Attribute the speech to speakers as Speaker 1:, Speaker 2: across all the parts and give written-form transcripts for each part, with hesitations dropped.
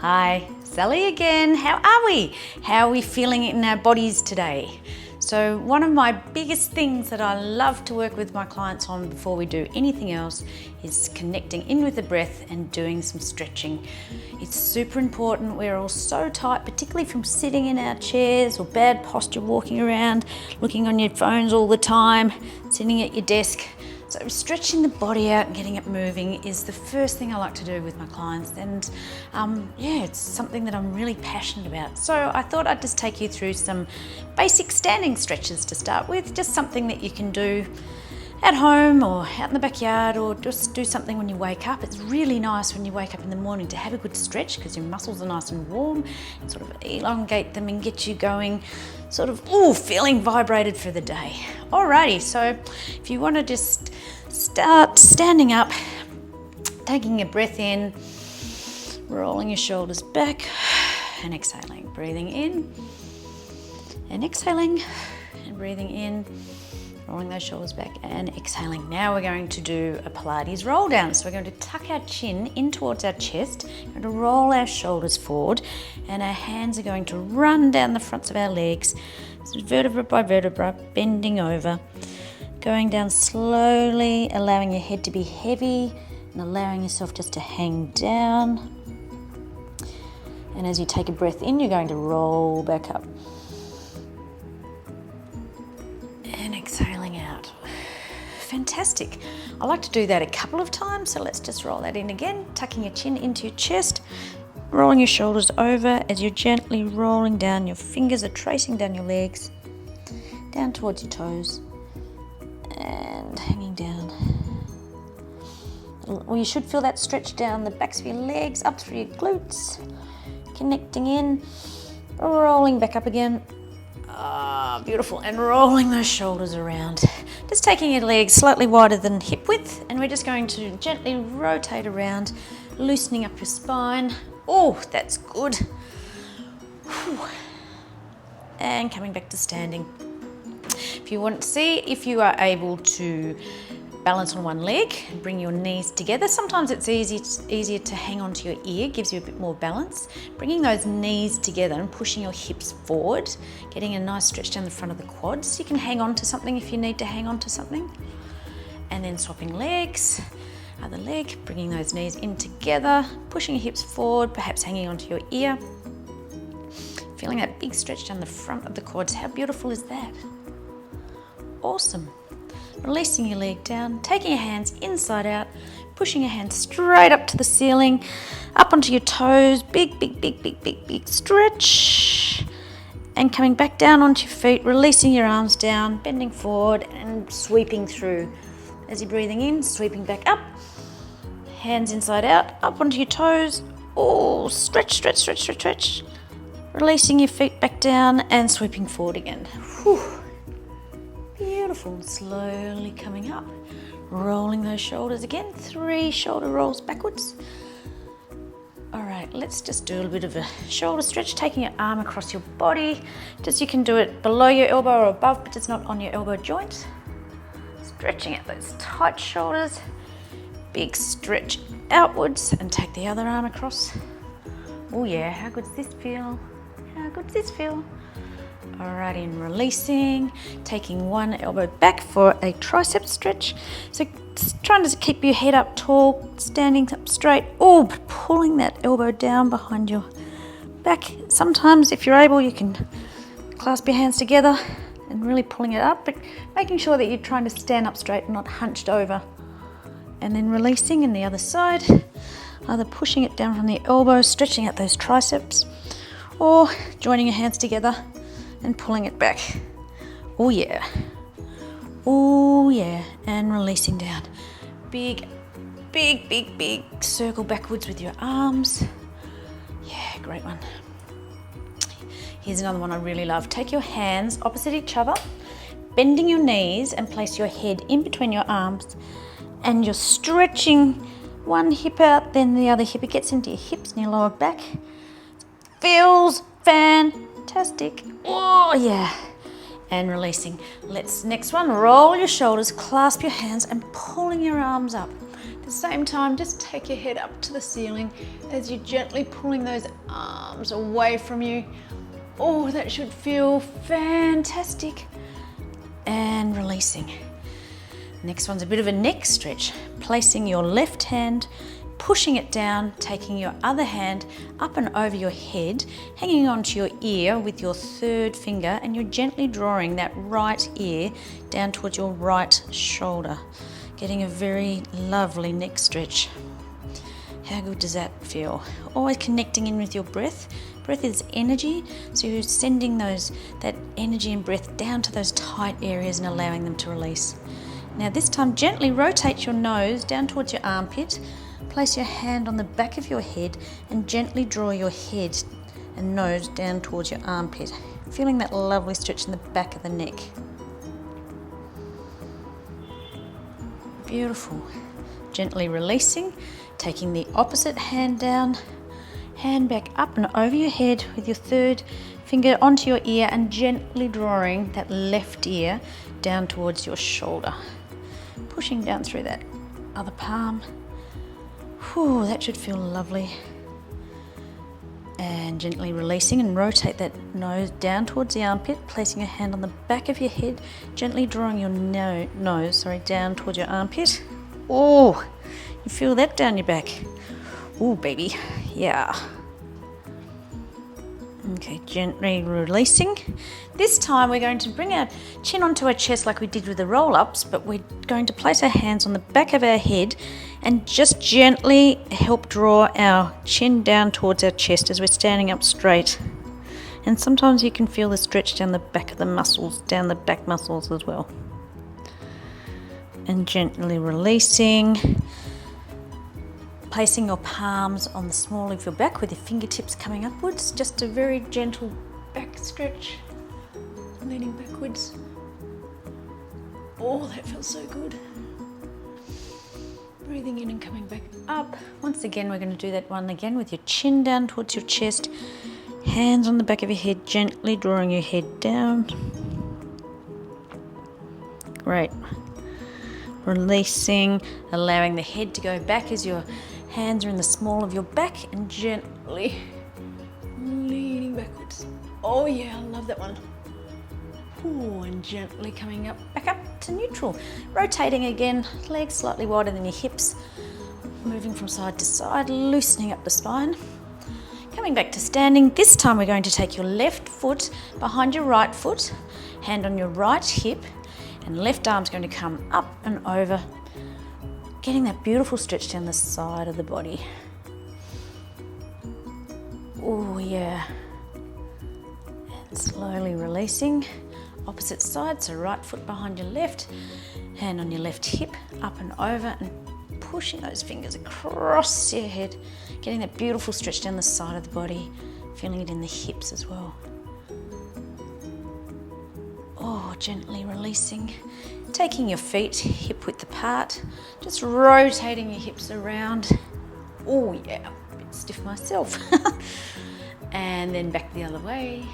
Speaker 1: Hi, Sally again. How are we? How are we feeling in our bodies today? So one of my biggest things that I love to work with my clients on before we do anything else is connecting in with the breath and doing some stretching. It's super important. We're all so tight, particularly from sitting in our chairs or bad posture, walking around, looking on your phones all the time, sitting at your desk. So stretching the body out and getting it moving is the first thing I like to do with my clients, and it's something that I'm really passionate about. So I thought I'd just take you through some basic standing stretches to start with, just something that you can do at home or out in the backyard, or just do something when you wake up. It's really nice when you wake up in the morning to have a good stretch because your muscles are nice and warm, and sort of elongate them and get you going, sort of feeling vibrated for the day. Alrighty, so if you want to just start standing up, taking a breath in, rolling your shoulders back and exhaling, breathing in and exhaling and breathing in, rolling those shoulders back and exhaling. Now we're going to do a Pilates roll down. So we're going to tuck our chin in towards our chest, we're going to roll our shoulders forward, and our hands are going to run down the fronts of our legs, so vertebra by vertebra, bending over, going down slowly, allowing your head to be heavy and allowing yourself just to hang down. And as you take a breath in, you're going to roll back up. And exhaling out. Fantastic. I like to do that a couple of times, so let's just roll that in again, tucking your chin into your chest, rolling your shoulders over as you're gently rolling down. Your fingers are tracing down your legs, down towards your toes, and hanging down. Well, you should feel that stretch down the backs of your legs, up through your glutes, connecting in, rolling back up again. Beautiful, and rolling those shoulders around. Just taking your legs slightly wider than hip width, and we're just going to gently rotate around, loosening up your spine. Oh, that's good. Whew. And coming back to standing. If you want to see if you are able to balance on one leg and bring your knees together. Sometimes it's easier to hang onto your ear, gives you a bit more balance. Bringing those knees together and pushing your hips forward, getting a nice stretch down the front of the quads. You can hang on to something if you need to hang on to something. And then swapping legs, other leg, bringing those knees in together, pushing your hips forward, perhaps hanging onto your ear. Feeling that big stretch down the front of the quads. How beautiful is that? Awesome. Releasing your leg down, taking your hands inside out, pushing your hands straight up to the ceiling, up onto your toes, big stretch, and coming back down onto your feet, releasing your arms down, bending forward and sweeping through. As you're breathing in, sweeping back up, hands inside out, up onto your toes, stretch, releasing your feet back down and sweeping forward again. Whew. Beautiful. Slowly coming up, rolling those shoulders again, 3 shoulder rolls backwards. All right, let's just do a little bit of a shoulder stretch, taking your arm across your body. Just you can do it below your elbow or above, but it's not on your elbow joint. Stretching out those tight shoulders, big stretch outwards, and take the other arm across. Oh yeah, how good does this feel? How good does this feel? Alrighty, and releasing, taking one elbow back for a tricep stretch. So trying to keep your head up tall, standing up straight, but pulling that elbow down behind your back. Sometimes if you're able, you can clasp your hands together and really pulling it up, but making sure that you're trying to stand up straight and not hunched over. And then releasing in the other side, either pushing it down from the elbow, stretching out those triceps, or joining your hands together and pulling it back. Oh yeah, and releasing down. Big circle backwards with your arms. Yeah, great one. Here's another one I really love. Take your hands opposite each other, bending your knees, and place your head in between your arms, and you're stretching one hip out, then the other hip. It gets into your hips and your lower back. Feels fantastic. Oh yeah. And releasing. Next one, roll your shoulders, clasp your hands and pulling your arms up.
Speaker 2: the same time, just take your head up to the ceiling as you're gently pulling those arms away from you. Oh, that should feel fantastic. And releasing. Next one's a bit of a neck stretch. Placing your left hand, pushing it down, taking your other hand up and over your head, hanging onto your ear with your third finger, and you're gently drawing that right ear down towards your right shoulder, getting a very lovely neck stretch. How good does that feel? Always connecting in with your breath. Breath is energy, so you're sending that energy and breath down to those tight areas and allowing them to release. Now this time, gently rotate your nose down towards your armpit. Place your hand on the back of your head and gently draw your head and nose down towards your armpit, feeling that lovely stretch in the back of the neck. Beautiful. Gently releasing, taking the opposite hand down, hand back up and over your head with your third finger onto your ear and gently drawing that left ear down towards your shoulder. Pushing down through that other palm. Whew, that should feel lovely. And gently releasing and rotate that nose down towards the armpit, placing your hand on the back of your head, gently drawing your nose down towards your armpit. Oh, you feel that down your back. Oh, baby, yeah. Okay, gently releasing. This time we're going to bring our chin onto our chest like we did with the roll-ups, but we're going to place our hands on the back of our head and just gently help draw our chin down towards our chest as we're standing up straight. And sometimes you can feel the stretch down the back of the muscles, down the back muscles as well. And gently releasing. Placing your palms on the small of your back with your fingertips coming upwards. Just a very gentle back stretch. Leaning backwards. Oh, that feels so good. Breathing in and coming back up. Once again, we're going to do that one again with your chin down towards your chest. Hands on the back of your head, gently drawing your head down. Great. Releasing, allowing the head to go back as your hands are in the small of your back and gently leaning backwards. Oh yeah, I love that one. Ooh, and gently coming up, back up to neutral. Rotating again, legs slightly wider than your hips. Moving from side to side, loosening up the spine. Coming back to standing. This time we're going to take your left foot behind your right foot, hand on your right hip, and left arm's going to come up and over, getting that beautiful stretch down the side of the body. Oh yeah. And slowly releasing. Opposite side, so right foot behind your left, hand on your left hip, up and over, and pushing those fingers across your head, getting that beautiful stretch down the side of the body, feeling it in the hips as well. Oh, gently releasing, taking your feet hip width apart, just rotating your hips around. Oh yeah, a bit stiff myself. And then back the other way.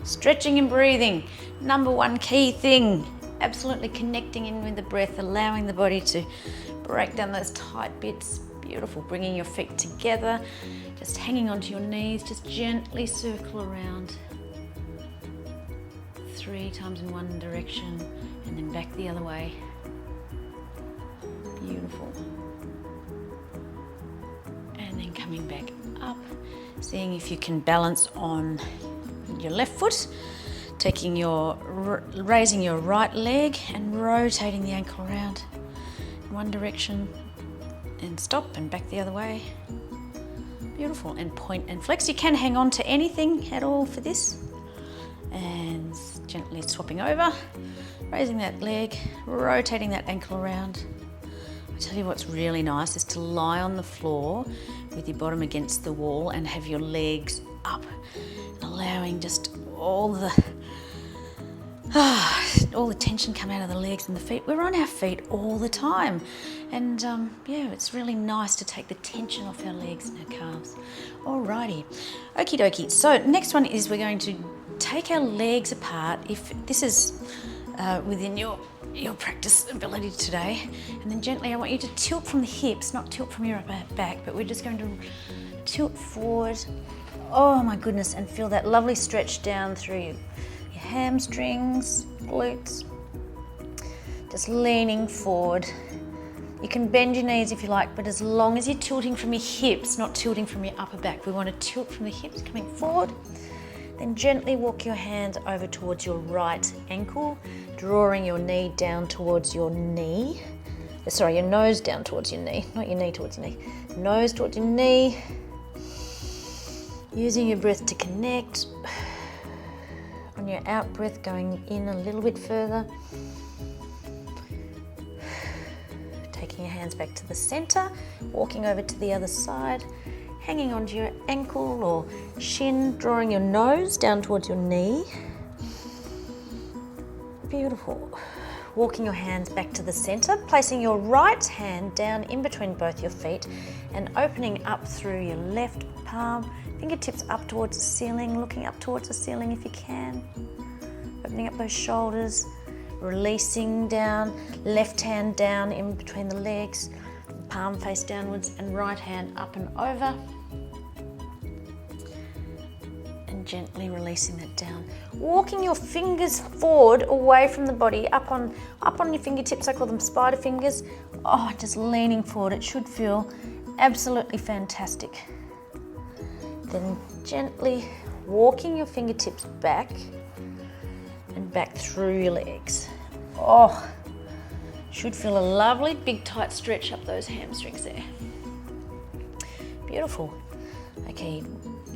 Speaker 2: Stretching and breathing, number one key thing. Absolutely connecting in with the breath, allowing the body to break down those tight bits. Beautiful, bringing your feet together, just hanging onto your knees, just gently circle around. 3 times in one direction and then back the other way. Beautiful. And then coming back up, seeing if you can balance on your left foot, raising your right leg and rotating the ankle around in one direction and stop and back the other way. Beautiful. And point and flex. You can hang on to anything at all for this. And gently swapping over, raising that leg, rotating that ankle around. I tell you what's really nice is to lie on the floor with your bottom against the wall and have your legs up, allowing just all the tension come out of the legs and the feet. We're on our feet all the time, and yeah, it's really nice to take the tension off our legs and our calves. Alrighty, okie dokie. So next one is we're going to take our legs apart. If this is within your
Speaker 1: your practice ability today. And then gently I want you to tilt from the hips, not tilt from your upper back, but we're just going to tilt forward. Oh my goodness, and feel that lovely stretch down through your hamstrings, glutes. Just leaning forward. You can bend your knees if you like, but as long as you're tilting from your hips, not tilting from your upper back. We want to tilt from the hips, coming forward. Then gently walk your hands over towards your right ankle, drawing your knee down towards your knee. Sorry, your nose down towards your knee, not your knee towards your knee. Nose towards your knee. Using your breath to connect. On your out breath, going in a little bit further. Taking your hands back to the center, walking over to the other side, hanging onto your ankle or shin, drawing your nose down towards your knee. Beautiful. Walking your hands back to the center, placing your right hand down in between both your feet and opening up through your left palm, fingertips up towards the ceiling, looking up towards the ceiling if you can. Opening up those shoulders, releasing down, left hand down in between the legs, palm face downwards and right hand up and over. And gently releasing that down. Walking your fingers forward away from the body, up on your fingertips, I call them spider fingers. Oh, just leaning forward. It should feel absolutely fantastic. Then gently walking your fingertips back and back through your legs. Oh, should feel a lovely big tight stretch up those hamstrings there. Beautiful. Okay,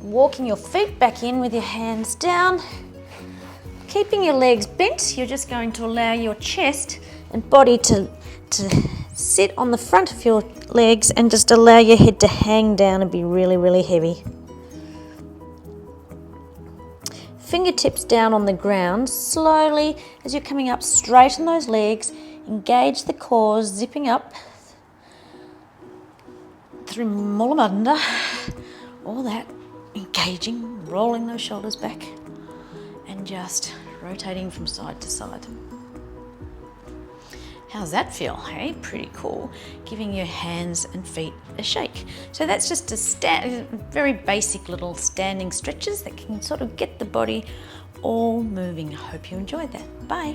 Speaker 1: walking your feet back in with your hands down. Keeping your legs bent, you're just going to allow your chest and body to sit on the front of your legs and just allow your head to hang down and be really, really heavy. Fingertips down on the ground, slowly as you're coming up, straighten those legs, engage the core, zipping up through Mulamanda, all that, engaging, rolling those shoulders back and just rotating from side to side. How's that feel? Hey, pretty cool. Giving your hands and feet a shake. So that's just a very basic little standing stretches that can sort of get the body all moving. I hope you enjoyed that. Bye.